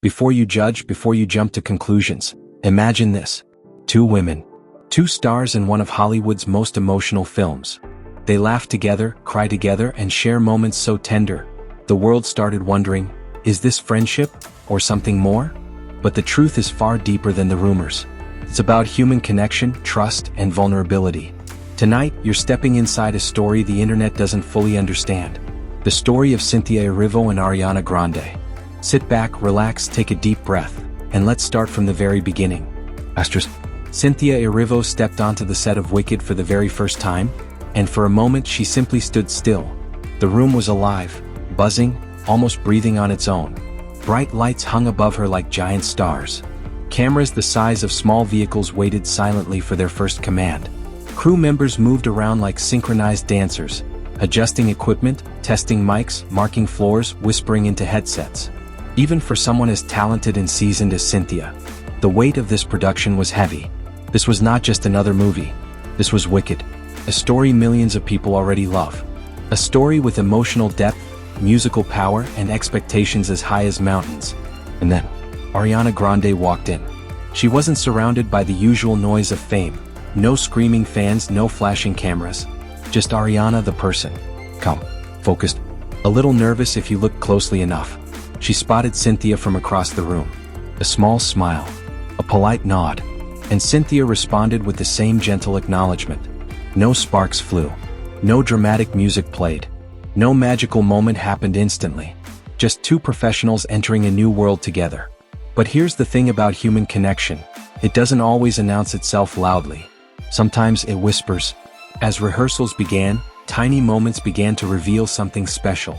Before you judge, before you jump to conclusions, imagine this. Two women. Two stars in one of Hollywood's most emotional films. They laugh together, cry together, and share moments so tender. The world started wondering, is this friendship, or something more? But the truth is far deeper than the rumors. It's about human connection, trust, and vulnerability. Tonight, you're stepping inside a story the internet doesn't fully understand. The story of Cynthia Erivo and Ariana Grande. Sit back, relax, take a deep breath, and let's start from the very beginning. Cynthia Erivo stepped onto the set of Wicked for the very first time, and for a moment she simply stood still. The room was alive, buzzing, almost breathing on its own. Bright lights hung above her like giant stars. Cameras the size of small vehicles waited silently for their first command. Crew members moved around like synchronized dancers, adjusting equipment, testing mics, marking floors, whispering into headsets. Even for someone as talented and seasoned as Cynthia, the weight of this production was heavy. This was not just another movie. This was Wicked, a story millions of people already love. A story with emotional depth, musical power, and expectations as high as mountains. And then, Ariana Grande walked in. She wasn't surrounded by the usual noise of fame. No screaming fans, no flashing cameras. Just Ariana the person. Calm, focused, a little nervous if you looked closely enough. She spotted Cynthia from across the room. A small smile, a polite nod, and Cynthia responded with the same gentle acknowledgement. No sparks flew. No dramatic music played. No magical moment happened instantly. Just two professionals entering a new world together. But here's the thing about human connection. It doesn't always announce itself loudly. Sometimes it whispers. As rehearsals began, tiny moments began to reveal something special.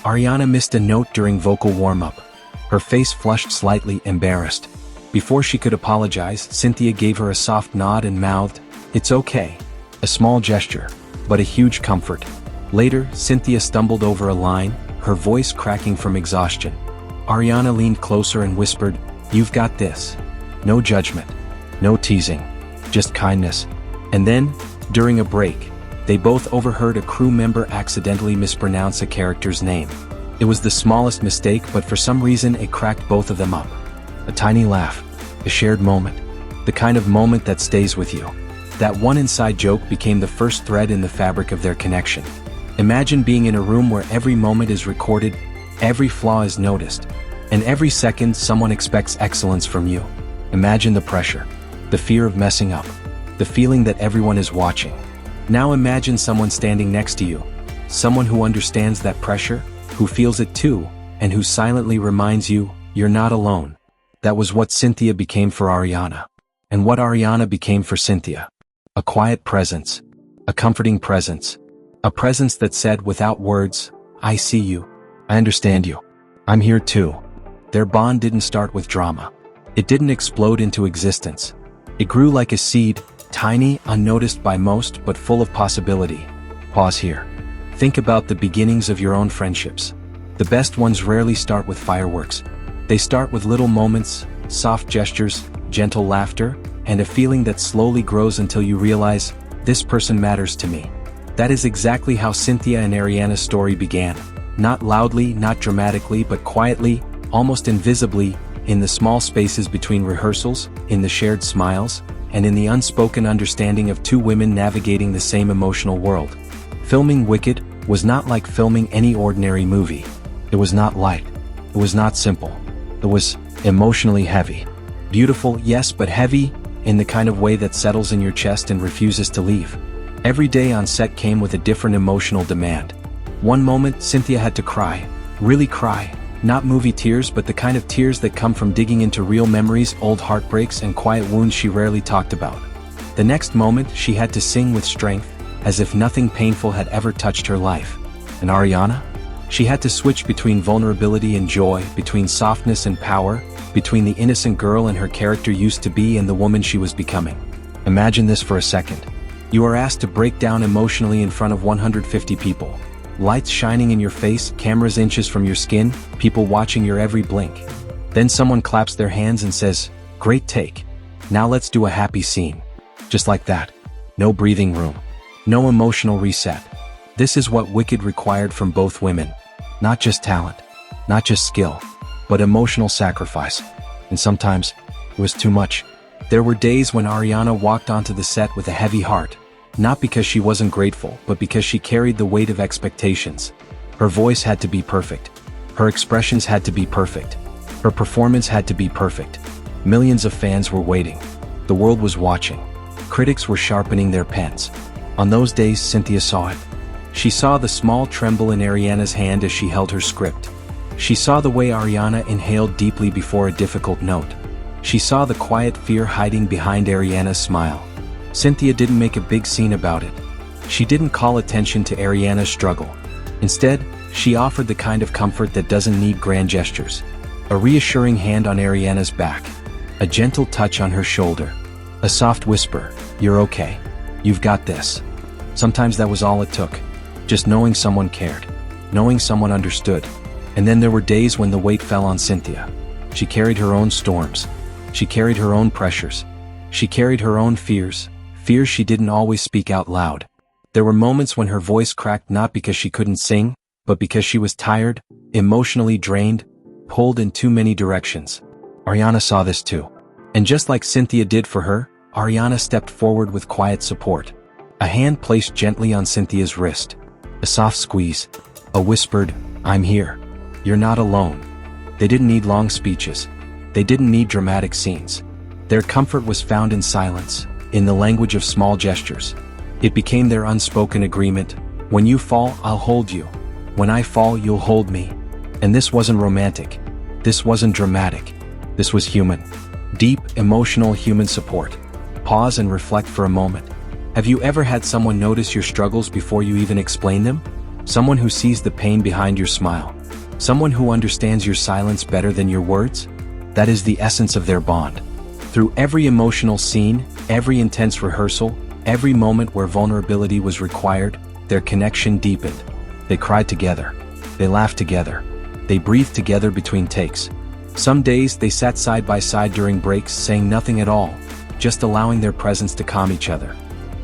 Ariana missed a note during vocal warm-up. Her face flushed slightly, embarrassed. Before she could apologize, Cynthia gave her a soft nod and mouthed, "It's okay." A small gesture, but a huge comfort. Later, Cynthia stumbled over a line, her voice cracking from exhaustion. Ariana leaned closer and whispered, "You've got this." No judgment, no teasing, just kindness. And then, during a break, they both overheard a crew member accidentally mispronounce a character's name. It was the smallest mistake, but for some reason it cracked both of them up. A tiny laugh, a shared moment, the kind of moment that stays with you. That one inside joke became the first thread in the fabric of their connection. Imagine being in a room where every moment is recorded, every flaw is noticed, and every second someone expects excellence from you. Imagine the pressure, the fear of messing up, the feeling that everyone is watching. Now imagine someone standing next to you, someone who understands that pressure, who feels it too, and who silently reminds you, you're not alone. That was what Cynthia became for Ariana. And what Ariana became for Cynthia. A quiet presence. A comforting presence. A presence that said without words, "I see you. I understand you. I'm here too." Their bond didn't start with drama. It didn't explode into existence. It grew like a seed, tiny, unnoticed by most, but full of possibility. Pause here. Think about the beginnings of your own friendships. The best ones rarely start with fireworks. They start with little moments, soft gestures, gentle laughter, and a feeling that slowly grows until you realize, this person matters to me. That is exactly how Cynthia and Ariana's story began. Not loudly, not dramatically, but quietly, almost invisibly, in the small spaces between rehearsals, in the shared smiles, and in the unspoken understanding of two women navigating the same emotional world. Filming Wicked was not like filming any ordinary movie. It was not light. It was not simple. It was emotionally heavy. Beautiful, yes, but heavy, in the kind of way that settles in your chest and refuses to leave. Every day on set came with a different emotional demand. One moment, Cynthia had to cry. Really cry. Not movie tears, but the kind of tears that come from digging into real memories, old heartbreaks, and quiet wounds she rarely talked about. The next moment, she had to sing with strength, as if nothing painful had ever touched her life. And Ariana? She had to switch between vulnerability and joy, between softness and power, between the innocent girl and her character used to be and the woman she was becoming. Imagine this for a second. You are asked to break down emotionally in front of 150 people. Lights shining in your face, cameras inches from your skin, people watching your every blink. Then someone claps their hands and says, "Great take. Now let's do a happy scene." Just like that. No breathing room. No emotional reset. This is what Wicked required from both women. Not just talent. Not just skill. but emotional sacrifice. And sometimes, it was too much. There were days when Ariana walked onto the set with a heavy heart, not because she wasn't grateful, but because she carried the weight of expectations. Her voice had to be perfect. Her expressions had to be perfect. Her performance had to be perfect. Millions of fans were waiting. The world was watching. Critics were sharpening their pens. On those days, Cynthia saw it. She saw the small tremble in Ariana's hand as she held her script. She saw the way Ariana inhaled deeply before a difficult note. She saw the quiet fear hiding behind Ariana's smile. Cynthia didn't make a big scene about it. She didn't call attention to Ariana's struggle. Instead, she offered the kind of comfort that doesn't need grand gestures. A reassuring hand on Ariana's back. A gentle touch on her shoulder. A soft whisper, "You're okay. You've got this." Sometimes that was all it took. Just knowing someone cared. Knowing someone understood. And then there were days when the weight fell on Cynthia. She carried her own storms. She carried her own pressures. She carried her own fears. Fears she didn't always speak out loud. There were moments when her voice cracked not because she couldn't sing, but because she was tired, emotionally drained, pulled in too many directions. Ariana saw this too. And just like Cynthia did for her, Ariana stepped forward with quiet support. A hand placed gently on Cynthia's wrist. A soft squeeze. A whispered, "I'm here. You're not alone." They didn't need long speeches. They didn't need dramatic scenes. Their comfort was found in silence, in the language of small gestures. It became their unspoken agreement. When you fall, I'll hold you. When I fall, you'll hold me. And this wasn't romantic. This wasn't dramatic. This was human. Deep, emotional human support. Pause and reflect for a moment. Have you ever had someone notice your struggles before you even explain them? Someone who sees the pain behind your smile. Someone who understands your silence better than your words? That is the essence of their bond. Through every emotional scene, every intense rehearsal, every moment where vulnerability was required, their connection deepened. They cried together. They laughed together. They breathed together between takes. Some days they sat side by side during breaks, saying nothing at all, just allowing their presence to calm each other.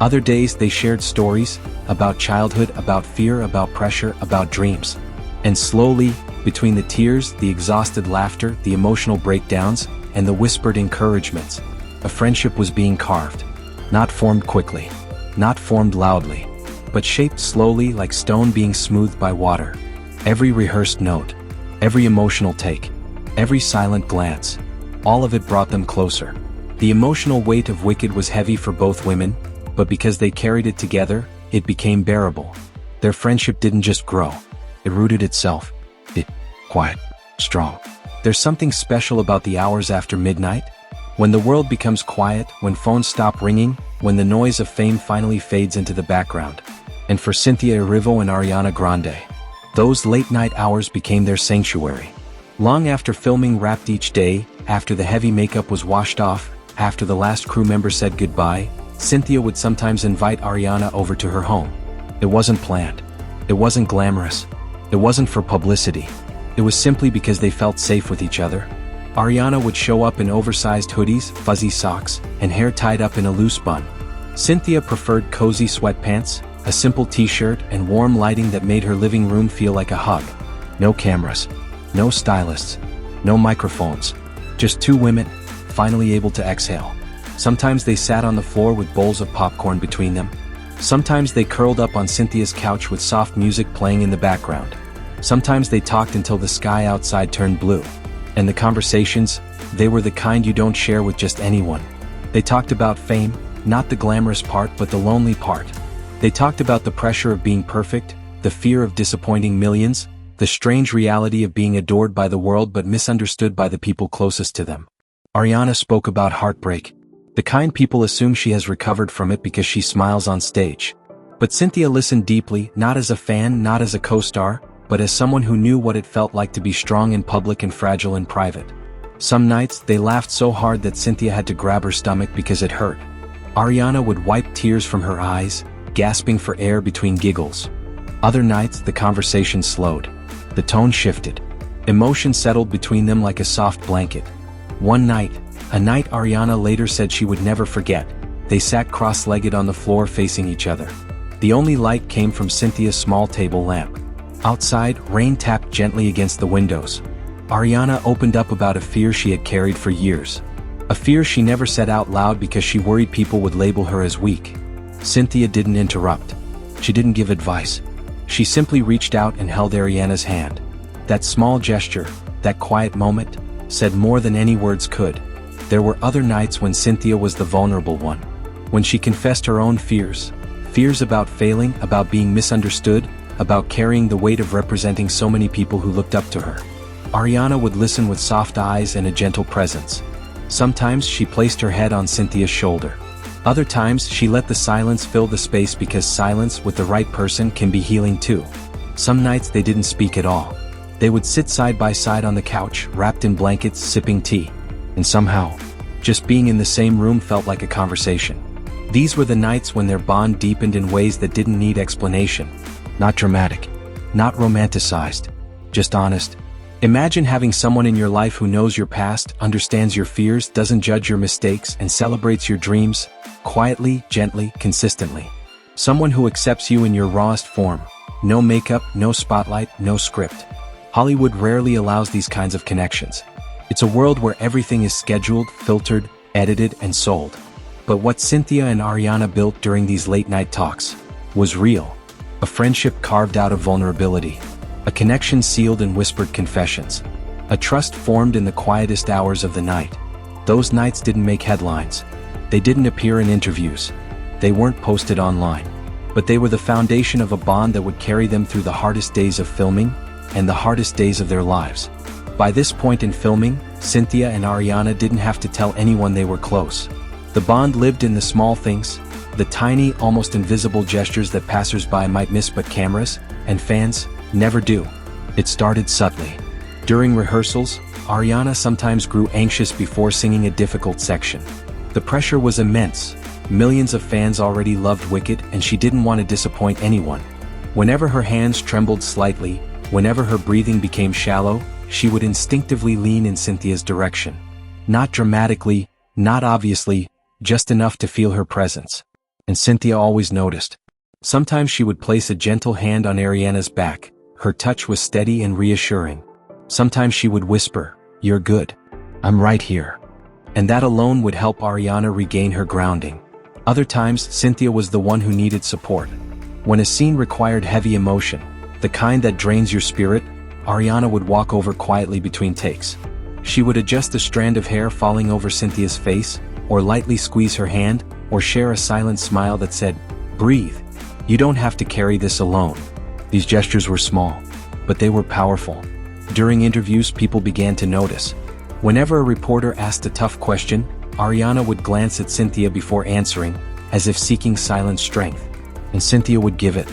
Other days they shared stories, about childhood, about fear, about pressure, about dreams. And slowly, between the tears, the exhausted laughter, the emotional breakdowns, and the whispered encouragements, a friendship was being carved. Not formed quickly, not formed loudly, but shaped slowly like stone being smoothed by water. Every rehearsed note, every emotional take, every silent glance, all of it brought them closer. The emotional weight of Wicked was heavy for both women, but because they carried it together, it became bearable. Their friendship didn't just grow, it rooted itself. Quiet, strong. There's something special about the hours after midnight. When the world becomes quiet, when phones stop ringing, when the noise of fame finally fades into the background. And for Cynthia Erivo and Ariana Grande, those late-night hours became their sanctuary. Long after filming wrapped each day, after the heavy makeup was washed off, after the last crew member said goodbye, Cynthia would sometimes invite Ariana over to her home. It wasn't planned. It wasn't glamorous. It wasn't for publicity. It was simply because they felt safe with each other. Ariana would show up in oversized hoodies, fuzzy socks, and hair tied up in a loose bun. Cynthia preferred cozy sweatpants, a simple t-shirt, and warm lighting that made her living room feel like a hug. No cameras. No stylists. No microphones. Just two women, finally able to exhale. Sometimes they sat on the floor with bowls of popcorn between them. Sometimes they curled up on Cynthia's couch with soft music playing in the background. Sometimes they talked until the sky outside turned blue. And the conversations, they were the kind you don't share with just anyone. They talked about fame, not the glamorous part but the lonely part. They talked about the pressure of being perfect, the fear of disappointing millions, the strange reality of being adored by the world but misunderstood by the people closest to them. Ariana spoke about heartbreak. The kind people assume she has recovered from it because she smiles on stage. But Cynthia listened deeply, not as a fan, not as a co-star, but as someone who knew what it felt like to be strong in public and fragile in private. Some nights, they laughed so hard that Cynthia had to grab her stomach because it hurt. Ariana would wipe tears from her eyes, gasping for air between giggles. Other nights, the conversation slowed. The tone shifted. Emotion settled between them like a soft blanket. One night, a night Ariana later said she would never forget, they sat cross-legged on the floor facing each other. The only light came from Cynthia's small table lamp. Outside, rain tapped gently against the windows. Ariana opened up about a fear she had carried for years. A fear she never said out loud because she worried people would label her as weak. Cynthia didn't interrupt. She didn't give advice. She simply reached out and held Ariana's hand. That small gesture, that quiet moment, said more than any words could. There were other nights when Cynthia was the vulnerable one. When she confessed her own fears. Fears about failing, about being misunderstood, about carrying the weight of representing so many people who looked up to her. Ariana would listen with soft eyes and a gentle presence. Sometimes she placed her head on Cynthia's shoulder. Other times she let the silence fill the space because silence with the right person can be healing too. Some nights they didn't speak at all. They would sit side by side on the couch, wrapped in blankets, sipping tea. And somehow, just being in the same room felt like a conversation. These were the nights when their bond deepened in ways that didn't need explanation. Not dramatic, not romanticized, just honest. Imagine having someone in your life who knows your past, understands your fears, doesn't judge your mistakes, and celebrates your dreams, quietly, gently, consistently. Someone who accepts you in your rawest form. No makeup, no spotlight, no script. Hollywood rarely allows these kinds of connections. It's a world where everything is scheduled, filtered, edited, and sold. But what Cynthia and Ariana built during these late-night talks was real. A friendship carved out of vulnerability. A connection sealed in whispered confessions. A trust formed in the quietest hours of the night. Those nights didn't make headlines. They didn't appear in interviews. They weren't posted online. But they were the foundation of a bond that would carry them through the hardest days of filming and the hardest days of their lives. By this point in filming, Cynthia and Ariana didn't have to tell anyone they were close. The bond lived in the small things, the tiny, almost invisible gestures that passers-by might miss but cameras and fans never do. It started subtly. During rehearsals, Ariana sometimes grew anxious before singing a difficult section. The pressure was immense. Millions of fans already loved Wicked, and she didn't want to disappoint anyone. Whenever her hands trembled slightly, whenever her breathing became shallow, she would instinctively lean in Cynthia's direction. Not dramatically, not obviously, just enough to feel her presence. And Cynthia always noticed. Sometimes she would place a gentle hand on Ariana's back. Her touch was steady and reassuring. Sometimes she would whisper, "You're good. I'm right here." And that alone would help Ariana regain her grounding. Other times, Cynthia was the one who needed support. When a scene required heavy emotion, the kind that drains your spirit, Ariana would walk over quietly between takes. She would adjust a strand of hair falling over Cynthia's face, or lightly squeeze her hand, or share a silent smile that said, "Breathe. You don't have to carry this alone." These gestures were small, but they were powerful. During interviews, people began to notice. Whenever a reporter asked a tough question, Ariana would glance at Cynthia before answering, as if seeking silent strength. And Cynthia would give it.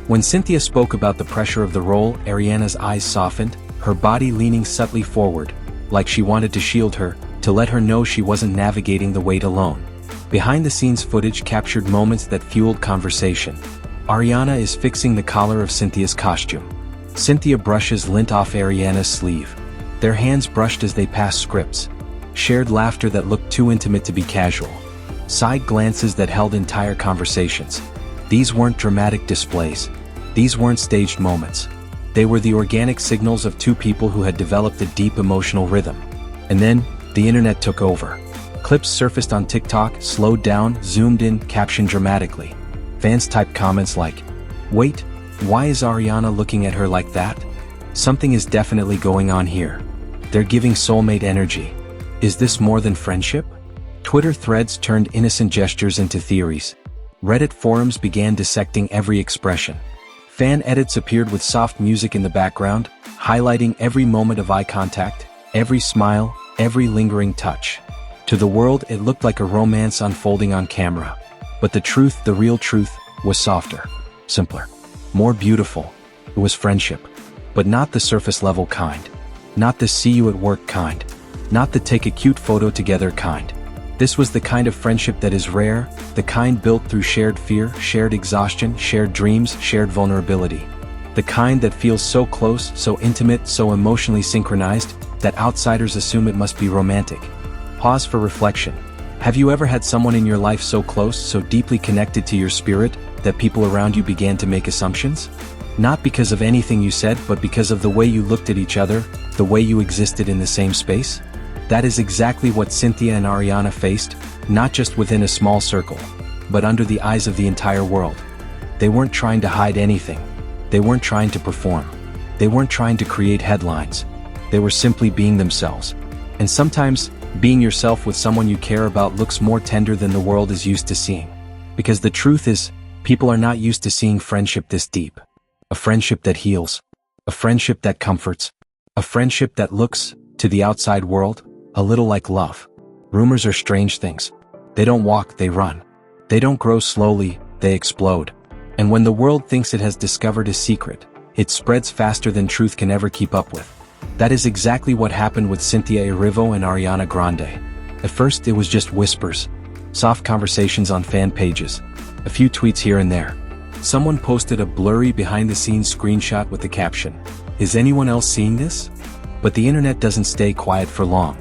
When Cynthia spoke about the pressure of the role, Ariana's eyes softened, her body leaning subtly forward, like she wanted to shield her, to let her know she wasn't navigating the weight alone. Behind-the-scenes footage captured moments that fueled conversation. Ariana is fixing the collar of Cynthia's costume. Cynthia brushes lint off Ariana's sleeve. Their hands brushed as they passed scripts. Shared laughter that looked too intimate to be casual. Side glances that held entire conversations. These weren't dramatic displays. These weren't staged moments. They were the organic signals of two people who had developed a deep emotional rhythm. And then, the internet took over. Clips surfaced on TikTok, slowed down, zoomed in, captioned dramatically. Fans typed comments like, "Wait, why is Ariana looking at her like that? Something is definitely going on here. They're giving soulmate energy. Is this more than friendship?" Twitter threads turned innocent gestures into theories. Reddit forums began dissecting every expression. Fan edits appeared with soft music in the background, highlighting every moment of eye contact, every smile, every lingering touch. To the world, it looked like a romance unfolding on camera. But the truth, the real truth, was softer, simpler, more beautiful. It was friendship. But not the surface-level kind. Not the see you at work kind. Not the take a cute photo together kind. This was the kind of friendship that is rare, the kind built through shared fear, shared exhaustion, shared dreams, shared vulnerability. The kind that feels so close, so intimate, so emotionally synchronized, that outsiders assume it must be romantic. Pause for reflection. Have you ever had someone in your life so close, so deeply connected to your spirit, that people around you began to make assumptions? Not because of anything you said, but because of the way you looked at each other, the way you existed in the same space? That is exactly what Cynthia and Ariana faced, not just within a small circle, but under the eyes of the entire world. They weren't trying to hide anything. They weren't trying to perform. They weren't trying to create headlines. They were simply being themselves. And sometimes, being yourself with someone you care about looks more tender than the world is used to seeing. Because the truth is, people are not used to seeing friendship this deep. A friendship that heals. A friendship that comforts. A friendship that looks, to the outside world, a little like love. Rumors are strange things. They don't walk, they run. They don't grow slowly, they explode. And when the world thinks it has discovered a secret, it spreads faster than truth can ever keep up with. That is exactly what happened with Cynthia Erivo and Ariana Grande. At first it was just whispers, soft conversations on fan pages, a few tweets here and there. Someone posted a blurry behind-the-scenes screenshot with the caption, "Is anyone else seeing this?" But the internet doesn't stay quiet for long.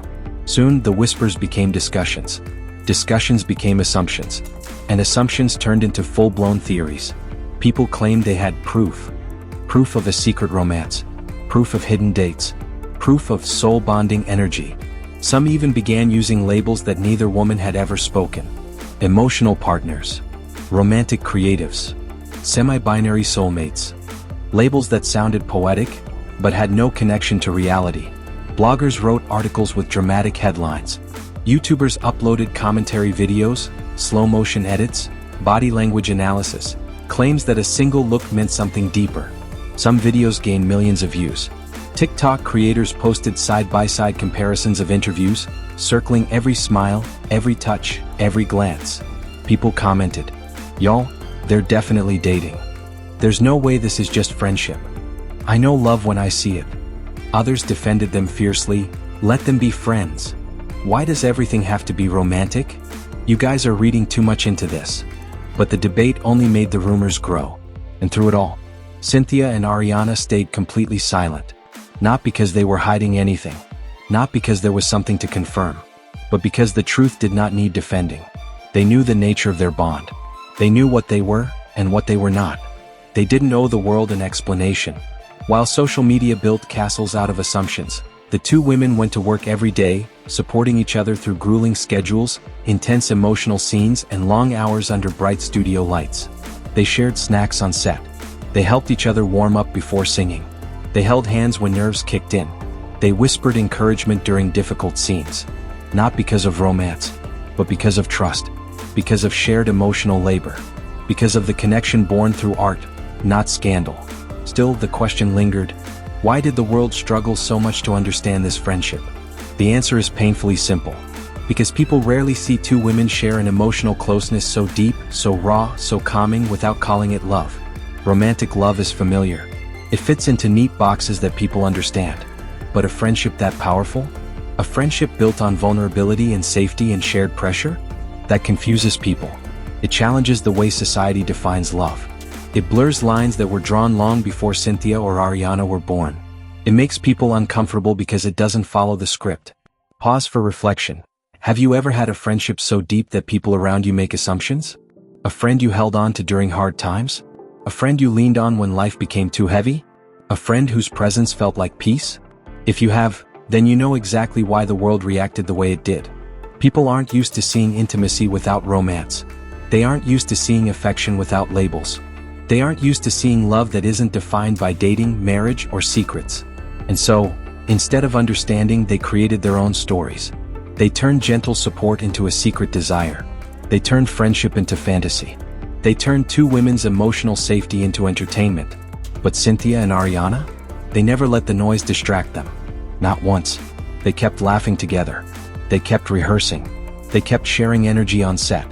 Soon the whispers became discussions. Discussions became assumptions. And assumptions turned into full-blown theories. People claimed they had proof. Proof of a secret romance. Proof of hidden dates. Proof of soul-bonding energy. Some even began using labels that neither woman had ever spoken. Emotional partners. Romantic creatives. Semi-binary soulmates. Labels that sounded poetic, but had no connection to reality. Bloggers wrote articles with dramatic headlines. YouTubers uploaded commentary videos, slow-motion edits, body language analysis, claims that a single look meant something deeper. Some videos gained millions of views. TikTok creators posted side-by-side comparisons of interviews, circling every smile, every touch, every glance. People commented, "Y'all, they're definitely dating. There's no way this is just friendship. I know love when I see it." Others defended them fiercely, "Let them be friends. Why does everything have to be romantic? You guys are reading too much into this." But the debate only made the rumors grow. And through it all, Cynthia and Ariana stayed completely silent. Not because they were hiding anything. Not because there was something to confirm. But because the truth did not need defending. They knew the nature of their bond. They knew what they were, and what they were not. They didn't owe the world an explanation. While social media built castles out of assumptions, the two women went to work every day, supporting each other through grueling schedules, intense emotional scenes, and long hours under bright studio lights. They shared snacks on set. They helped each other warm up before singing. They held hands when nerves kicked in. They whispered encouragement during difficult scenes. Not because of romance, but because of trust. Because of shared emotional labor. Because of the connection born through art, not scandal. Still, the question lingered. Why did the world struggle so much to understand this friendship? The answer is painfully simple. Because people rarely see two women share an emotional closeness so deep, so raw, so calming without calling it love. Romantic love is familiar. It fits into neat boxes that people understand. But a friendship that powerful? A friendship built on vulnerability and safety and shared pressure? That confuses people. It challenges the way society defines love. It blurs lines that were drawn long before Cynthia or Ariana were born. It makes people uncomfortable because it doesn't follow the script. Pause for reflection. Have you ever had a friendship so deep that people around you make assumptions? A friend you held on to during hard times? A friend you leaned on when life became too heavy? A friend whose presence felt like peace? If you have, then you know exactly why the world reacted the way it did. People aren't used to seeing intimacy without romance. They aren't used to seeing affection without labels. They aren't used to seeing love that isn't defined by dating, marriage, or secrets. And so, instead of understanding, they created their own stories. They turned gentle support into a secret desire. They turned friendship into fantasy. They turned two women's emotional safety into entertainment. But Cynthia and Ariana? They never let the noise distract them. Not once. They kept laughing together. They kept rehearsing. They kept sharing energy on set.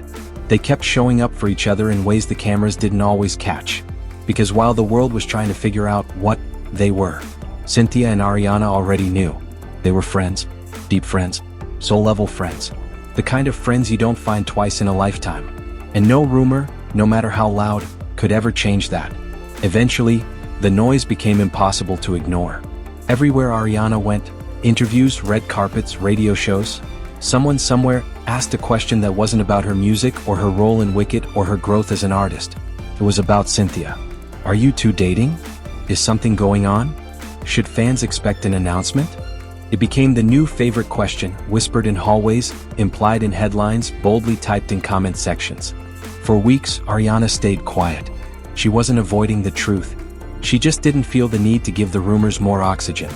They kept showing up for each other in ways the cameras didn't always catch. Because while the world was trying to figure out what they were, Cynthia and Ariana already knew. They were friends. Deep friends. Soul-level friends. The kind of friends you don't find twice in a lifetime. And no rumor, no matter how loud, could ever change that. Eventually, the noise became impossible to ignore. Everywhere Ariana went, interviews, red carpets, radio shows, someone somewhere asked a question that wasn't about her music or her role in Wicked or her growth as an artist. It was about Cynthia. Are you two dating? Is something going on? Should fans expect an announcement? It became the new favorite question, whispered in hallways, implied in headlines, boldly typed in comment sections. For weeks, Ariana stayed quiet. She wasn't avoiding the truth. She just didn't feel the need to give the rumors more oxygen.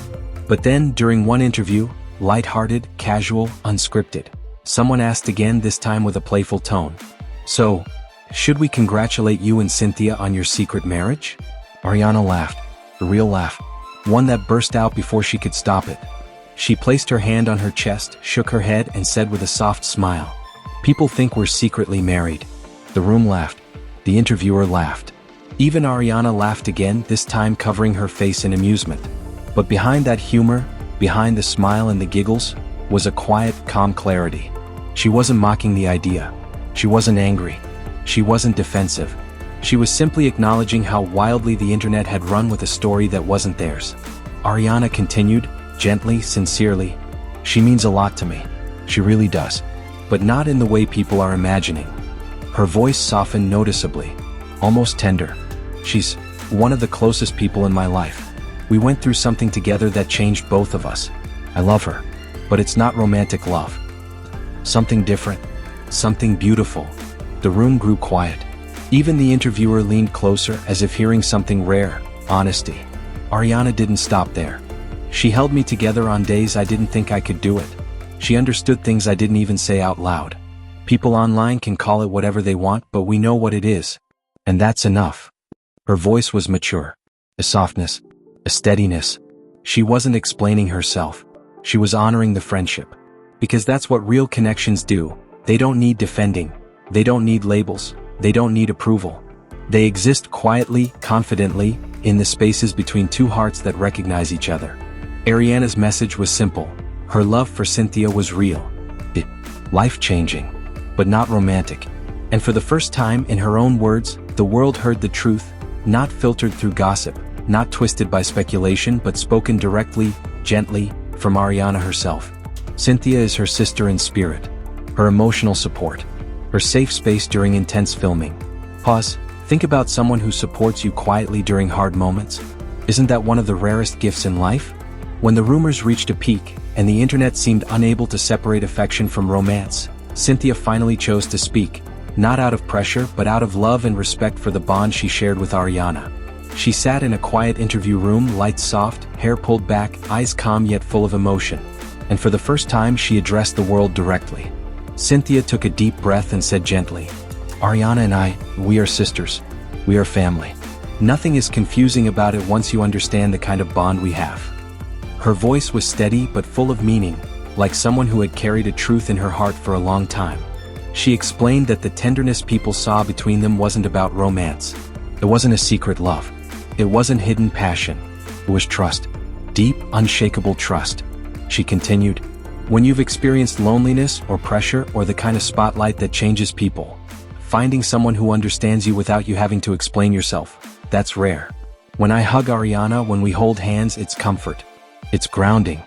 But then, during one interview, light-hearted, casual, unscripted, someone asked again, this time with a playful tone. So, should we congratulate you and Cynthia on your secret marriage? Ariana laughed, a real laugh, one that burst out before she could stop it. She placed her hand on her chest, shook her head, and said with a soft smile, "People think we're secretly married." The room laughed. The interviewer laughed. Even Ariana laughed again, this time covering her face in amusement. But behind that humor, behind the smile and the giggles, was a quiet, calm clarity. She wasn't mocking the idea. She wasn't angry. She wasn't defensive. She was simply acknowledging how wildly the internet had run with a story that wasn't theirs. Ariana continued, gently, sincerely, "She means a lot to me. She really does. But not in the way people are imagining." Her voice softened noticeably, almost tender. "She's one of the closest people in my life. We went through something together that changed both of us. I love her. But it's not romantic love. Something different. Something beautiful." The room grew quiet. Even the interviewer leaned closer, as if hearing something rare, honesty. Ariana didn't stop there. "She held me together on days I didn't think I could do it. She understood things I didn't even say out loud. People online can call it whatever they want, but we know what it is. And that's enough." Her voice was mature. A softness. A steadiness. She wasn't explaining herself. She was honoring the friendship. Because that's what real connections do. They don't need defending. They don't need labels. They don't need approval. They exist quietly, confidently, in the spaces between two hearts that recognize each other. Ariana's message was simple. Her love for Cynthia was real. Life-changing. But not romantic. And for the first time, in her own words, the world heard the truth, not filtered through gossip, not twisted by speculation, but spoken directly, gently, from Ariana herself. Cynthia is her sister in spirit. Her emotional support. Her safe space during intense filming. Pause. Think about someone who supports you quietly during hard moments. Isn't that one of the rarest gifts in life? When the rumors reached a peak, and the internet seemed unable to separate affection from romance, Cynthia finally chose to speak, not out of pressure but out of love and respect for the bond she shared with Ariana. She sat in a quiet interview room, lights soft, hair pulled back, eyes calm yet full of emotion. And for the first time she addressed the world directly. Cynthia took a deep breath and said gently, "Ariana and I, we are sisters. We are family. Nothing is confusing about it once you understand the kind of bond we have." Her voice was steady but full of meaning, like someone who had carried a truth in her heart for a long time. She explained that the tenderness people saw between them wasn't about romance. It wasn't a secret love. It wasn't hidden passion. It was trust. Deep, unshakable trust. She continued, "When you've experienced loneliness or pressure or the kind of spotlight that changes people, finding someone who understands you without you having to explain yourself, that's rare. When I hug Ariana, when we hold hands, it's comfort. It's grounding.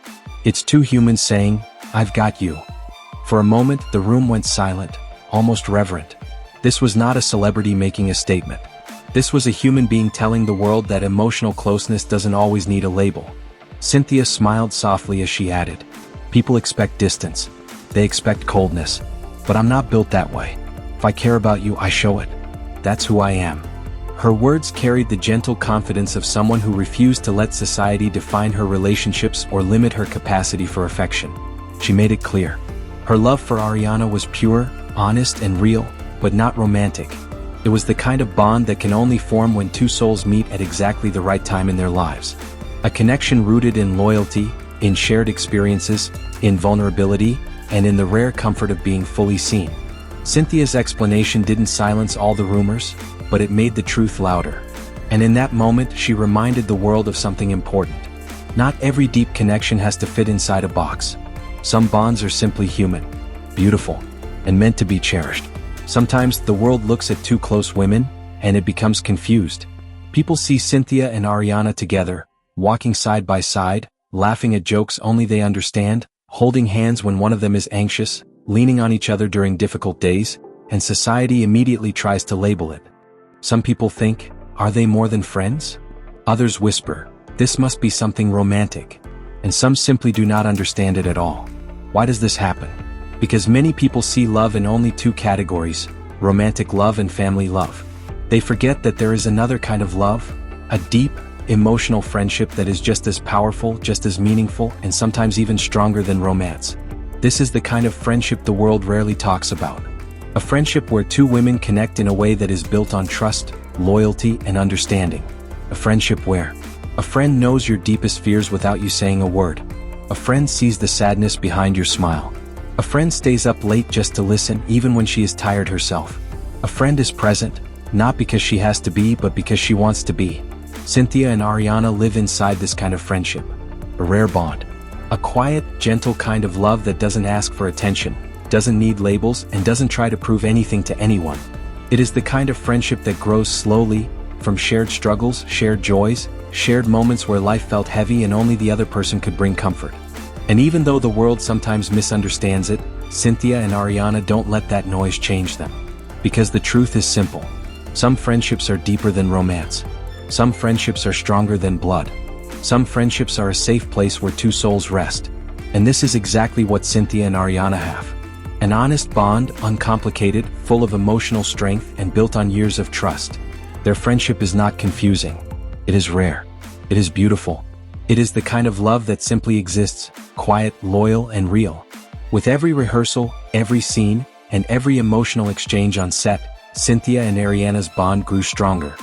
It's two humans saying, 'I've got you.'" For a moment, the room went silent, almost reverent. This was not a celebrity making a statement. This was a human being telling the world that emotional closeness doesn't always need a label. Cynthia smiled softly as she added, "People expect distance. They expect coldness. But I'm not built that way. If I care about you, I show it. That's who I am." Her words carried the gentle confidence of someone who refused to let society define her relationships or limit her capacity for affection. She made it clear. Her love for Ariana was pure, honest and real, but not romantic. It was the kind of bond that can only form when two souls meet at exactly the right time in their lives. A connection rooted in loyalty, in shared experiences, in vulnerability, and in the rare comfort of being fully seen. Cynthia's explanation didn't silence all the rumors, but it made the truth louder. And in that moment, she reminded the world of something important. Not every deep connection has to fit inside a box. Some bonds are simply human, beautiful, and meant to be cherished. Sometimes the world looks at two close women, and it becomes confused. People see Cynthia and Ariana together, walking side by side, laughing at jokes only they understand, holding hands when one of them is anxious, leaning on each other during difficult days, and society immediately tries to label it. Some people think, are they more than friends? Others whisper, "This must be something romantic." And some simply do not understand it at all. Why does this happen? Because many people see love in only two categories: romantic love and family love. They forget that there is another kind of love, a deep, emotional friendship that is just as powerful, just as meaningful, and sometimes even stronger than romance. This is the kind of friendship the world rarely talks about. A friendship where two women connect in a way that is built on trust, loyalty, and understanding. A friendship where a friend knows your deepest fears without you saying a word. A friend sees the sadness behind your smile. A friend stays up late just to listen even when she is tired herself. A friend is present, not because she has to be, but because she wants to be. Cynthia and Ariana live inside this kind of friendship. A rare bond. A quiet, gentle kind of love that doesn't ask for attention, doesn't need labels, and doesn't try to prove anything to anyone. It is the kind of friendship that grows slowly, from shared struggles, shared joys, shared moments where life felt heavy and only the other person could bring comfort. And even though the world sometimes misunderstands it, Cynthia and Ariana don't let that noise change them. Because the truth is simple. Some friendships are deeper than romance. Some friendships are stronger than blood. Some friendships are a safe place where two souls rest. And this is exactly what Cynthia and Ariana have. An honest bond, uncomplicated, full of emotional strength, and built on years of trust. Their friendship is not confusing. It is rare. It is beautiful. It is the kind of love that simply exists, quiet, loyal, and real. With every rehearsal, every scene, and every emotional exchange on set, Cynthia and Ariana's bond grew stronger.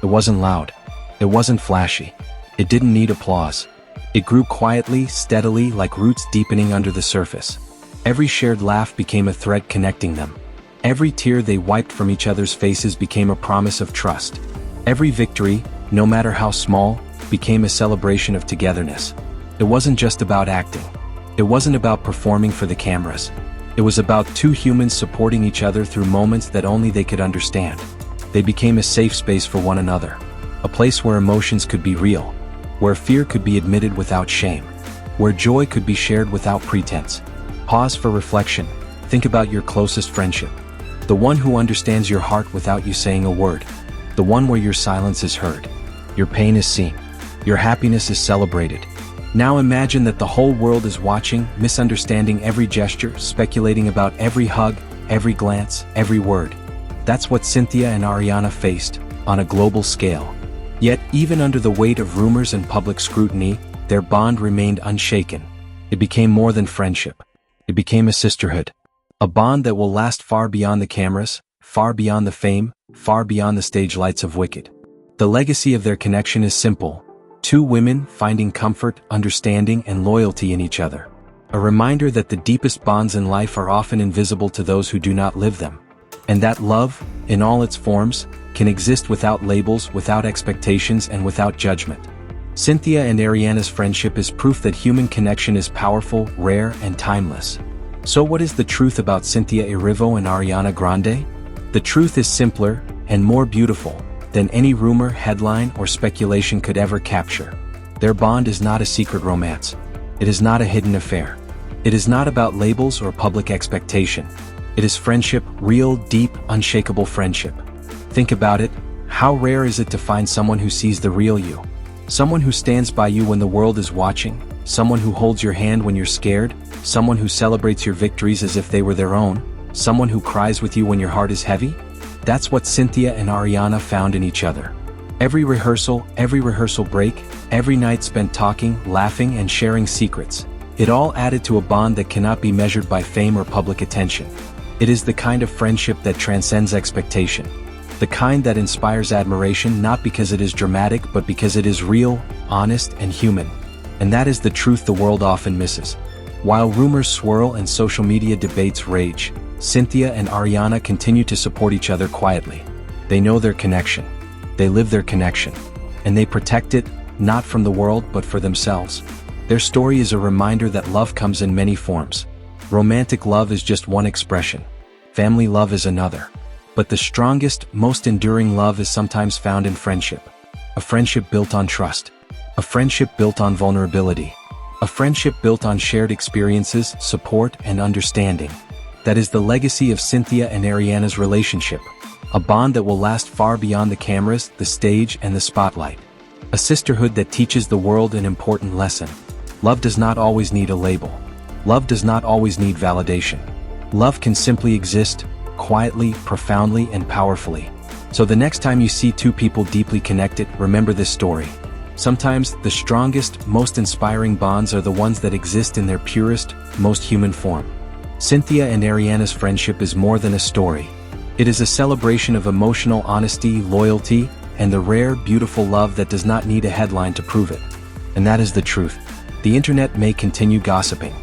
It wasn't loud. It wasn't flashy. It didn't need applause. It grew quietly, steadily, like roots deepening under the surface. Every shared laugh became a thread connecting them. Every tear they wiped from each other's faces became a promise of trust. Every victory, no matter how small, became a celebration of togetherness. It wasn't just about acting. It wasn't about performing for the cameras. It was about two humans supporting each other through moments that only they could understand. They became a safe space for one another. A place where emotions could be real. Where fear could be admitted without shame. Where joy could be shared without pretense. Pause for reflection. Think about your closest friendship. The one who understands your heart without you saying a word. The one where your silence is heard. Your pain is seen. Your happiness is celebrated. Now imagine that the whole world is watching, misunderstanding every gesture, speculating about every hug, every glance, every word. That's what Cynthia and Ariana faced, on a global scale. Yet, even under the weight of rumors and public scrutiny, their bond remained unshaken. It became more than friendship. It became a sisterhood. A bond that will last far beyond the cameras, far beyond the fame, far beyond the stage lights of Wicked. The legacy of their connection is simple. Two women finding comfort, understanding, and loyalty in each other. A reminder that the deepest bonds in life are often invisible to those who do not live them. And that love, in all its forms, can exist without labels, without expectations, and without judgment. Cynthia and Ariana's friendship is proof that human connection is powerful, rare, and timeless. So what is the truth about Cynthia Erivo and Ariana Grande? The truth is simpler, and more beautiful, than any rumor, headline, or speculation could ever capture. Their bond is not a secret romance. It is not a hidden affair. It is not about labels or public expectation. It is friendship, real, deep, unshakable friendship. Think about it. How rare is it to find someone who sees the real you? Someone who stands by you when the world is watching, someone who holds your hand when you're scared, someone who celebrates your victories as if they were their own, someone who cries with you when your heart is heavy? That's what Cynthia and Ariana found in each other. Every rehearsal break, every night spent talking, laughing, and sharing secrets. It all added to a bond that cannot be measured by fame or public attention. It is the kind of friendship that transcends expectation. The kind that inspires admiration not because it is dramatic but because it is real, honest, and human. And that is the truth the world often misses. While rumors swirl and social media debates rage, Cynthia and Ariana continue to support each other quietly. They know their connection. They live their connection. And they protect it, not from the world but for themselves. Their story is a reminder that love comes in many forms. Romantic love is just one expression. Family love is another. But the strongest, most enduring love is sometimes found in friendship. A friendship built on trust. A friendship built on vulnerability. A friendship built on shared experiences, support, and understanding. That is the legacy of Cynthia and Ariana's relationship. A bond that will last far beyond the cameras, the stage, and the spotlight. A sisterhood that teaches the world an important lesson. Love does not always need a label. Love does not always need validation. Love can simply exist, quietly, profoundly, and powerfully. So the next time you see two people deeply connected, remember this story. Sometimes, the strongest, most inspiring bonds are the ones that exist in their purest, most human form. Cynthia and Ariana's friendship is more than a story. It is a celebration of emotional honesty, loyalty, and the rare, beautiful love that does not need a headline to prove it. And that is the truth. The internet may continue gossiping.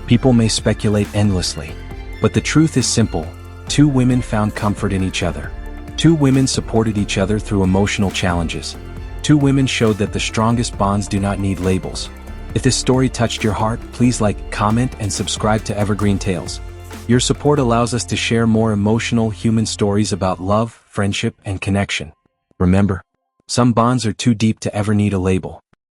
People may speculate endlessly. But the truth is simple. Two women found comfort in each other. Two women supported each other through emotional challenges. Two women showed that the strongest bonds do not need labels. If this story touched your heart, please like, comment, and subscribe to Evergreen Tales. Your support allows us to share more emotional human stories about love, friendship, and connection. Remember, some bonds are too deep to ever need a label.